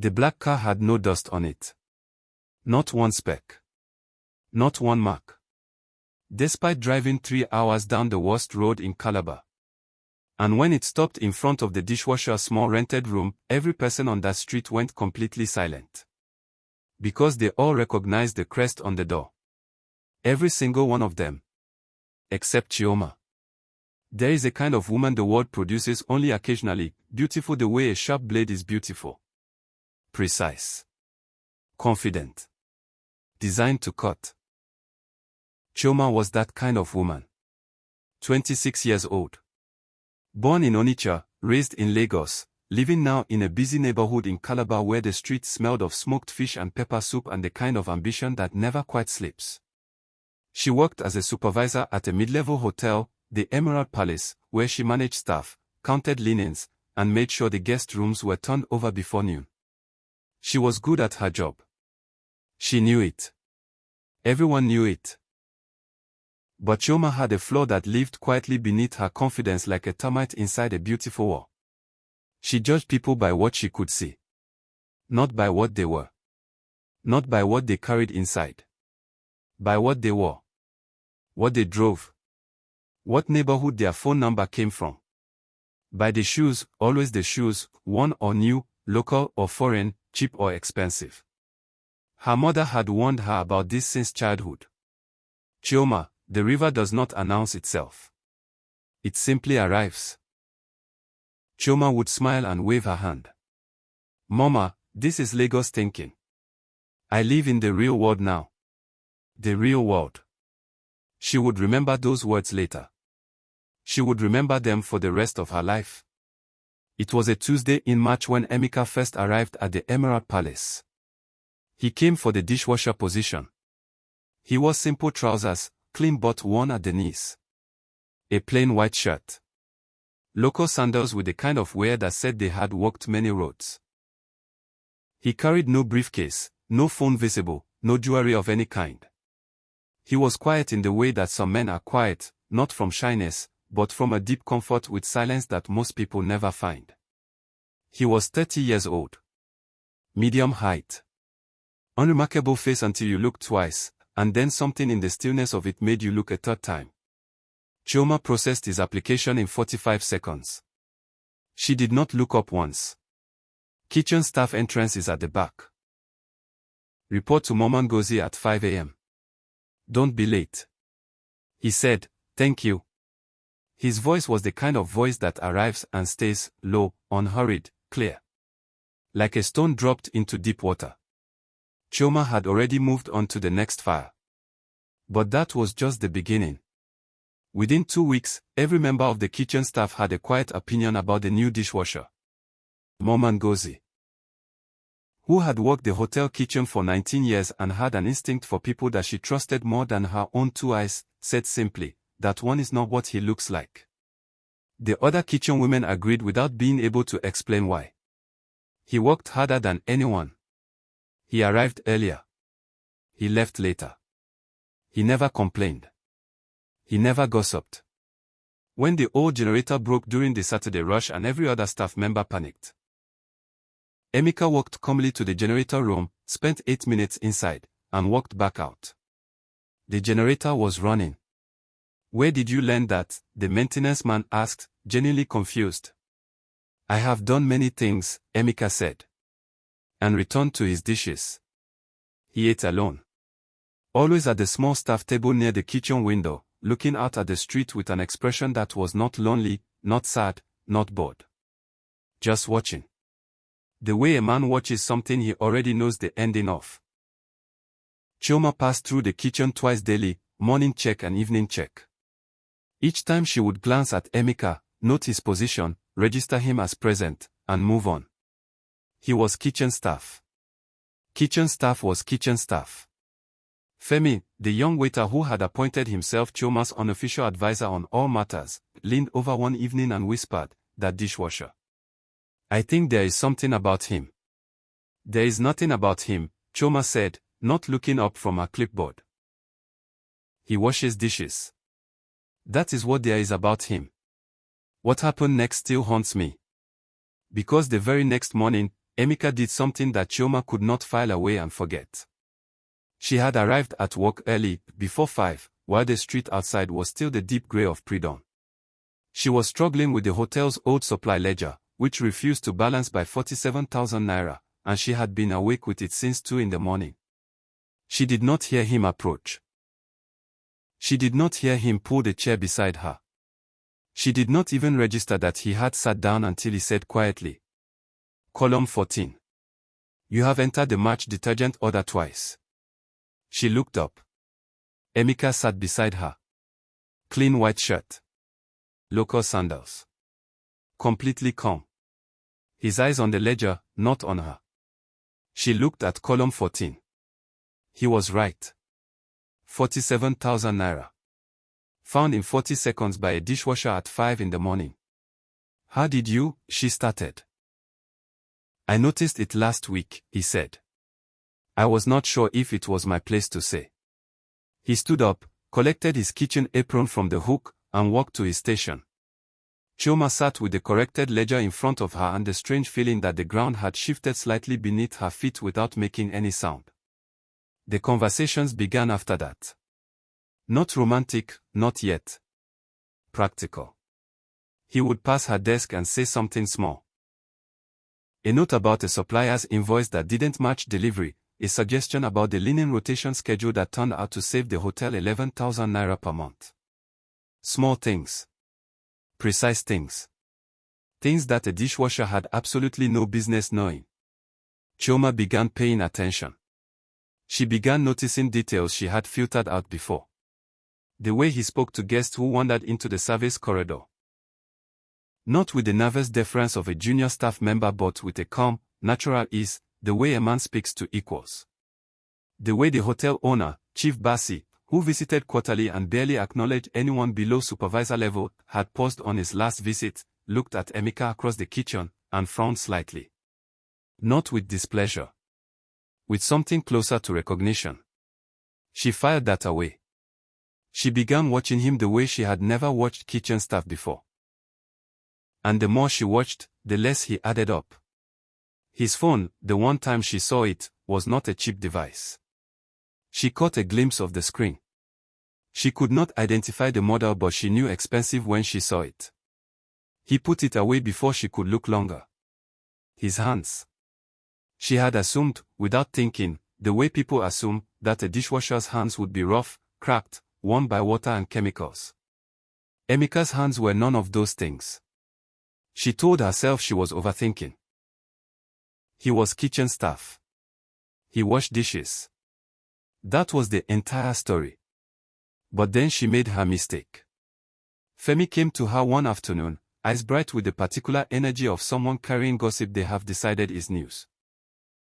The black car had no dust on it. Not one speck. Not one mark. Despite driving 3 hours down the worst road in Calabar. And when it stopped in front of the Dishwasher small rented room, every person on that street went completely silent. Because they all recognized the crest on the door. Every single one of them. Except Chioma. There is a kind of woman the world produces only occasionally, beautiful the way a sharp blade is beautiful. Precise. Confident. Designed to cut. Chioma was that kind of woman. 26 years old. Born in Onitsha, raised in Lagos, living now in a busy neighborhood in Calabar where the streets smelled of smoked fish and pepper soup and the kind of ambition that never quite sleeps. She worked as a supervisor at a mid-level hotel, the Emerald Palace, where she managed staff, counted linens, and made sure the guest rooms were turned over before noon. She was good at her job. She knew it. Everyone knew it. But Chioma had a flaw that lived quietly beneath her confidence like a termite inside a beautiful wall. She judged people by what she could see. Not by what they were. Not by what they carried inside. By what they wore. What they drove. What neighborhood their phone number came from. By the shoes, always the shoes, worn or new, local or foreign, cheap or expensive. Her mother had warned her about this since childhood. Chioma, the river does not announce itself. It simply arrives. Chioma would smile and wave her hand. Mama, this is Lagos thinking. I live in the real world now. The real world. She would remember those words later. She would remember them for the rest of her life. It was a Tuesday in March when Emeka first arrived at the Emerald Palace. He came for the dishwasher position. He wore simple trousers, clean but worn at the knees. A plain white shirt. Local sandals with the kind of wear that said they had walked many roads. He carried no briefcase, no phone visible, no jewelry of any kind. He was quiet in the way that some men are quiet, not from shyness, but from a deep comfort with silence that most people never find. He was 30 years old. Medium height. Unremarkable face until you looked twice, and then something in the stillness of it made you look a third time. Chioma processed his application in 45 seconds. She did not look up once. Kitchen staff entrance is at the back. Report to Mama Ngozi at 5 a.m. Don't be late. He said, thank you. His voice was the kind of voice that arrives and stays low, unhurried, clear. Like a stone dropped into deep water. Chioma had already moved on to the next fire. But that was just the beginning. Within 2 weeks, every member of the kitchen staff had a quiet opinion about the new dishwasher. Mama Ngozi, who had worked the hotel kitchen for 19 years and had an instinct for people that she trusted more than her own 2 eyes, said simply, that one is not what he looks like. The other kitchen women agreed without being able to explain why. He worked harder than anyone. He arrived earlier. He left later. He never complained. He never gossiped. When the old generator broke during the Saturday rush and every other staff member panicked, Emeka walked calmly to the generator room, spent 8 minutes inside, and walked back out. The generator was running. Where did you learn that? The maintenance man asked, genuinely confused. I have done many things, Emeka said. And returned to his dishes. He ate alone. Always at the small staff table near the kitchen window, looking out at the street with an expression that was not lonely, not sad, not bored. Just watching. The way a man watches something he already knows the ending of. Chioma passed through the kitchen twice daily, morning check and evening check. Each time she would glance at Emeka, note his position, register him as present, and move on. He was kitchen staff. Kitchen staff was kitchen staff. Femi, the young waiter who had appointed himself Chioma's unofficial advisor on all matters, leaned over one evening and whispered, that dishwasher. I think there is something about him. There is nothing about him, Chioma said, not looking up from her clipboard. He washes dishes. That is what there is about him. What happened next still haunts me. Because the very next morning, Emeka did something that Chioma could not file away and forget. She had arrived at work early, before 5, while the street outside was still the deep grey of pre-dawn. She was struggling with the hotel's old supply ledger, which refused to balance by 47,000 naira, and she had been awake with it since 2 in the morning. She did not hear him approach. She did not hear him pull the chair beside her. She did not even register that he had sat down until he said quietly, "Column 14. You have entered the March detergent order twice." She looked up. Emeka sat beside her. Clean white shirt. Local sandals. Completely calm. His eyes on the ledger, not on her. She looked at column 14. He was right. 47,000 naira. Found in 40 seconds by a dishwasher at 5 in the morning. "How did you?" she started. "I noticed it last week," he said. "I was not sure if it was my place to say." He stood up, collected his kitchen apron from the hook, and walked to his station. Chioma sat with the corrected ledger in front of her and the strange feeling that the ground had shifted slightly beneath her feet without making any sound. The conversations began after that. Not romantic, not yet. Practical. He would pass her desk and say something small. A note about a supplier's invoice that didn't match delivery, a suggestion about the linen rotation schedule that turned out to save the hotel 11,000 naira per month. Small things. Precise things. Things that a dishwasher had absolutely no business knowing. Chioma began paying attention. She began noticing details she had filtered out before. The way he spoke to guests who wandered into the service corridor. Not with the nervous deference of a junior staff member but with a calm, natural ease, the way a man speaks to equals. The way the hotel owner, Chief Bassi, who visited quarterly and barely acknowledged anyone below supervisor level, had paused on his last visit, looked at Emeka across the kitchen, and frowned slightly. Not with displeasure. With something closer to recognition. She filed that away. She began watching him the way she had never watched kitchen staff before. And the more she watched, the less he added up. His phone, the one time she saw it, was not a cheap device. She caught a glimpse of the screen. She could not identify the model but she knew expensive when she saw it. He put it away before she could look longer. His hands. She had assumed, without thinking, the way people assume, that a dishwasher's hands would be rough, cracked, worn by water and chemicals. Emeka's hands were none of those things. She told herself she was overthinking. He was kitchen staff. He washed dishes. That was the entire story. But then she made her mistake. Femi came to her one afternoon, eyes bright with the particular energy of someone carrying gossip they have decided is news.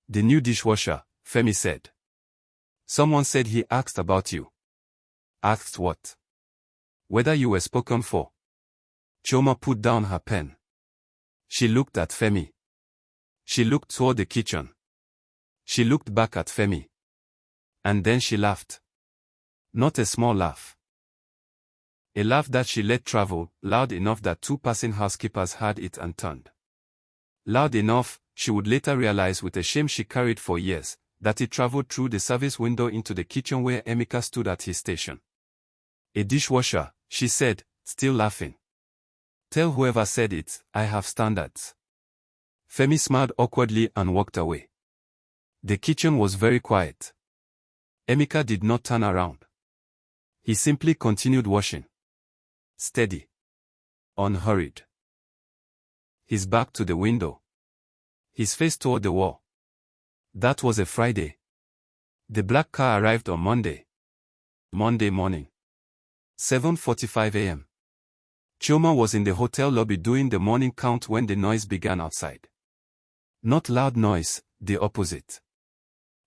"The new dishwasher," Femi said. "Someone said he asked about you." "Asked what?" "Whether you were spoken for." Chioma put down her pen. She looked at Femi. She looked toward the kitchen. She looked back at Femi. And then she laughed. Not a small laugh. A laugh that she let travel, loud enough that 2 passing housekeepers heard it and turned. Loud enough, she would later realize with a shame she carried for years, that it traveled through the service window into the kitchen where Emeka stood at his station. "A dishwasher," she said, still laughing. "Tell whoever said it, I have standards." Femi smiled awkwardly and walked away. The kitchen was very quiet. Emeka did not turn around. He simply continued washing. Steady. Unhurried. His back to the window. His face toward the wall. That was a Friday. The black car arrived on Monday. Monday morning. 7:45 a.m. Chioma was in the hotel lobby doing the morning count when the noise began outside. Not loud noise, the opposite.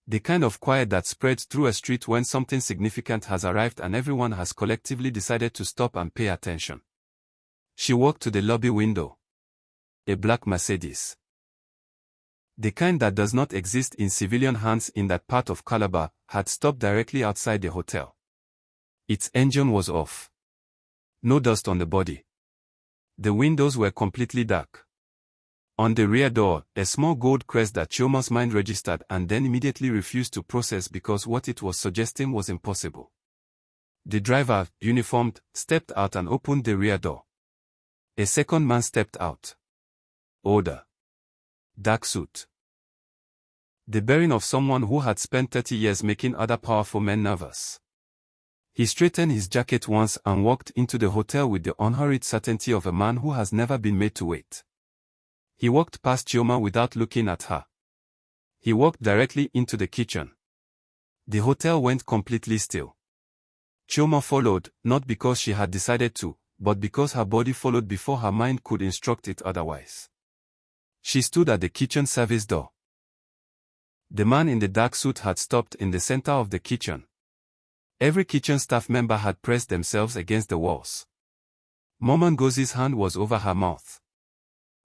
The kind of quiet that spreads through a street when something significant has arrived and everyone has collectively decided to stop and pay attention. She walked to the lobby window. A black Mercedes. The kind that does not exist in civilian hands in that part of Calabar, had stopped directly outside the hotel. Its engine was off. No dust on the body. The windows were completely dark. On the rear door, a small gold crest that Chioma's mind registered and then immediately refused to process because what it was suggesting was impossible. The driver, uniformed, stepped out and opened the rear door. A second man stepped out. Older. Dark suit. The bearing of someone who had spent 30 years making other powerful men nervous. He straightened his jacket once and walked into the hotel with the unhurried certainty of a man who has never been made to wait. He walked past Chioma without looking at her. He walked directly into the kitchen. The hotel went completely still. Chioma followed, not because she had decided to, but because her body followed before her mind could instruct it otherwise. She stood at the kitchen service door. The man in the dark suit had stopped in the center of the kitchen. Every kitchen staff member had pressed themselves against the walls. Mama Ngozi's hand was over her mouth.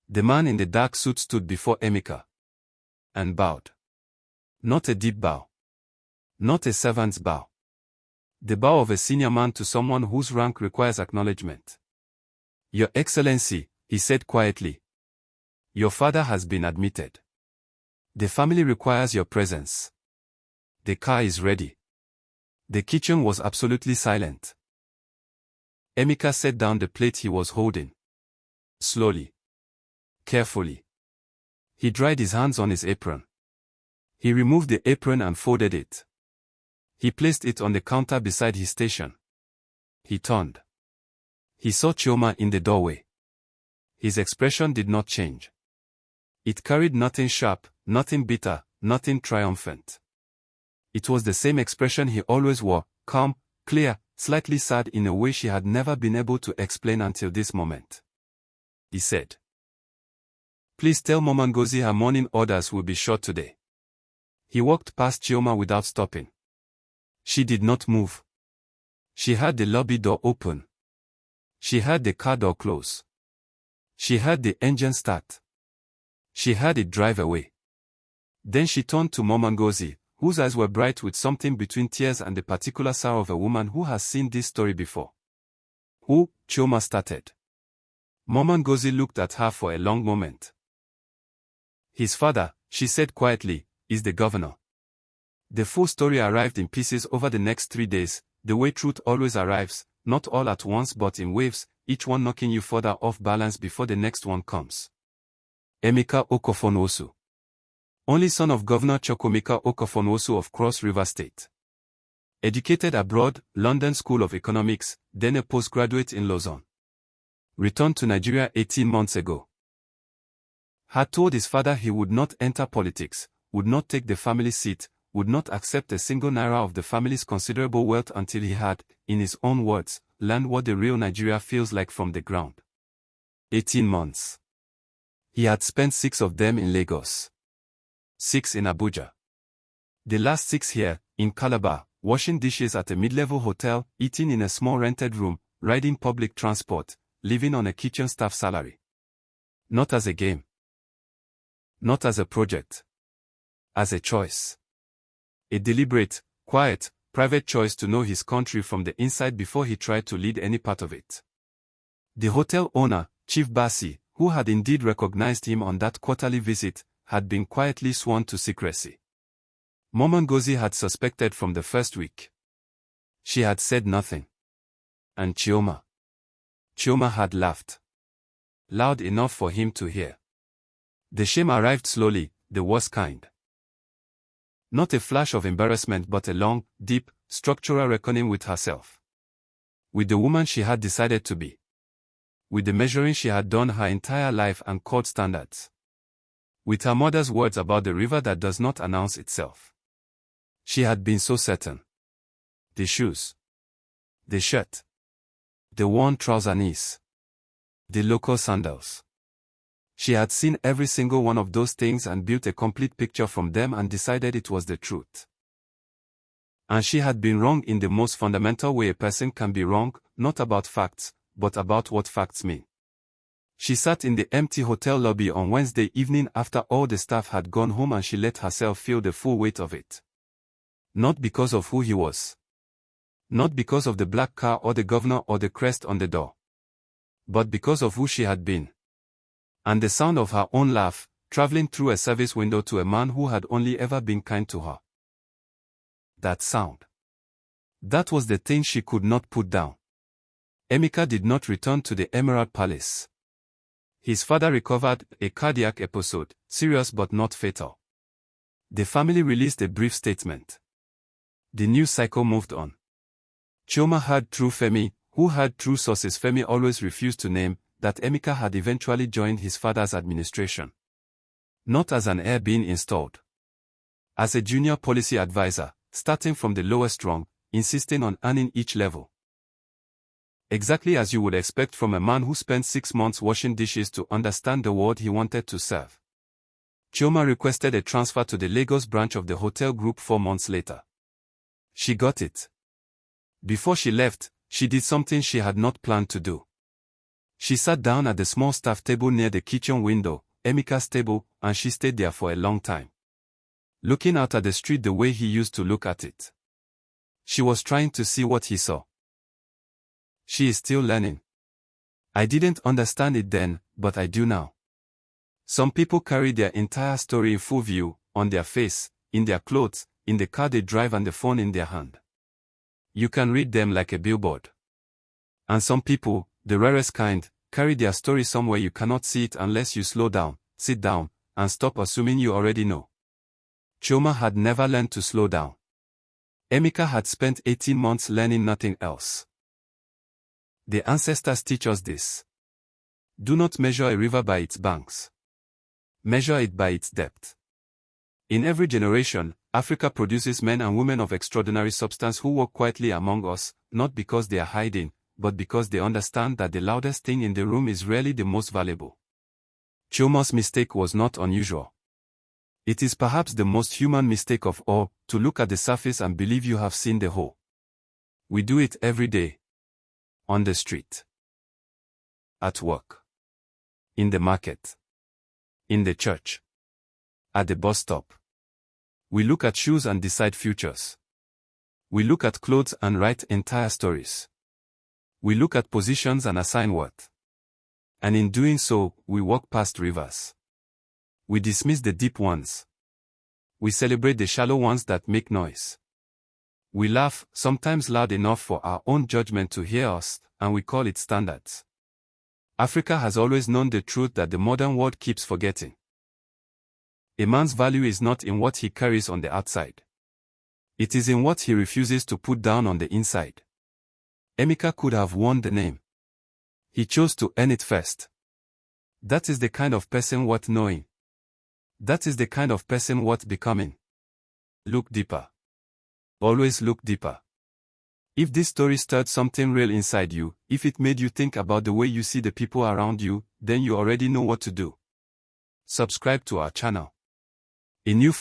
The man in the dark suit stood before Emeka and bowed. Not a deep bow. Not a servant's bow. The bow of a senior man to someone whose rank requires acknowledgement. Your Excellency, he said quietly. Your father has been admitted. The family requires your presence. The car is ready. The kitchen was absolutely silent. Emeka set down the plate he was holding. Slowly. Carefully. He dried his hands on his apron. He removed the apron and folded it. He placed it on the counter beside his station. He turned. He saw Chioma in the doorway. His expression did not change. It carried nothing sharp, nothing bitter, nothing triumphant. It was the same expression he always wore, calm, clear, slightly sad in a way she had never been able to explain until this moment. He said, "Please tell Mama Ngozi her morning orders will be short today." He walked past Chioma without stopping. She did not move. She heard the lobby door open. She heard the car door close. She heard the engine start. She heard it drive away. Then she turned to Mama Ngozi, whose eyes were bright with something between tears and the particular sorrow of a woman who has seen this story before. "Who?" Chioma started. Mama Ngozi looked at her for a long moment. "His father," she said quietly, "is the governor." The full story arrived in pieces over the next 3 days, the way truth always arrives, not all at once but in waves, each one knocking you further off balance before the next one comes. Emeka Okofonosu. Only son of Governor Chukwuemeka Okofonosu of Cross River State. Educated abroad, London School of Economics, then a postgraduate in Lausanne. Returned to Nigeria 18 months ago. Had told his father he would not enter politics, would not take the family seat, would not accept a single naira of the family's considerable wealth until he had, in his own words, learned what the real Nigeria feels like from the ground. 18 months. He had spent 6 of them in Lagos. 6 in Abuja. The last 6 here, in Calabar, washing dishes at a mid-level hotel, eating in a small rented room, riding public transport, living on a kitchen staff salary. Not as a game. Not as a project. As a choice. A deliberate, quiet, private choice to know his country from the inside before he tried to lead any part of it. The hotel owner, Chief Bassi, who had indeed recognized him on that quarterly visit, had been quietly sworn to secrecy. Mama Ngozi had suspected from the first week. She had said nothing. And Chioma had laughed. Loud enough for him to hear. The shame arrived slowly, the worst kind. Not a flash of embarrassment but a long, deep, structural reckoning with herself. With the woman she had decided to be. With the measuring she had done her entire life and called standards. With her mother's words about the river that does not announce itself. She had been so certain. The shoes. The shirt. The worn trouser knees. The local sandals. She had seen every single one of those things and built a complete picture from them and decided it was the truth. And she had been wrong in the most fundamental way a person can be wrong, not about facts, but about what facts mean. She sat in the empty hotel lobby on Wednesday evening after all the staff had gone home and she let herself feel the full weight of it. Not because of who he was. Not because of the black car or the governor or the crest on the door. But because of who she had been. And the sound of her own laugh, traveling through a service window to a man who had only ever been kind to her. That sound. That was the thing she could not put down. Emeka did not return to the Emerald Palace. His father recovered, a cardiac episode, serious but not fatal. The family released a brief statement. The news cycle moved on. Chioma heard through Femi, who heard through sources Femi always refused to name, that Emeka had eventually joined his father's administration. Not as an heir being installed. As a junior policy advisor, starting from the lowest rung, insisting on earning each level. Exactly as you would expect from a man who spent 6 months washing dishes to understand the world he wanted to serve. Chioma requested a transfer to the Lagos branch of the hotel group 4 months later. She got it. Before she left, she did something she had not planned to do. She sat down at the small staff table near the kitchen window, Emeka's table, and she stayed there for a long time. Looking out at the street the way he used to look at it. She was trying to see what he saw. She is still learning. I didn't understand it then, but I do now. Some people carry their entire story in full view, on their face, in their clothes, in the car they drive and the phone in their hand. You can read them like a billboard. And some people, the rarest kind, carry their story somewhere you cannot see it unless you slow down, sit down, and stop assuming you already know. Chioma had never learned to slow down. Emeka had spent 18 months learning nothing else. The ancestors teach us this. Do not measure a river by its banks. Measure it by its depth. In every generation, Africa produces men and women of extraordinary substance who walk quietly among us, not because they are hiding, but because they understand that the loudest thing in the room is rarely the most valuable. Chioma's mistake was not unusual. It is perhaps the most human mistake of all, to look at the surface and believe you have seen the whole. We do it every day. On the street. At work. In the market. In the church. At the bus stop. We look at shoes and decide futures. We look at clothes and write entire stories. We look at positions and assign worth. And in doing so, we walk past rivers. We dismiss the deep ones. We celebrate the shallow ones that make noise. We laugh, sometimes loud enough for our own judgment to hear us, and we call it standards. Africa has always known the truth that the modern world keeps forgetting. A man's value is not in what he carries on the outside. It is in what he refuses to put down on the inside. Emeka could have won the name. He chose to earn it first. That is the kind of person worth knowing. That is the kind of person worth becoming. Look deeper. Always look deeper. If this story stirred something real inside you, if it made you think about the way you see the people around you, then you already know what to do. Subscribe to our channel. A new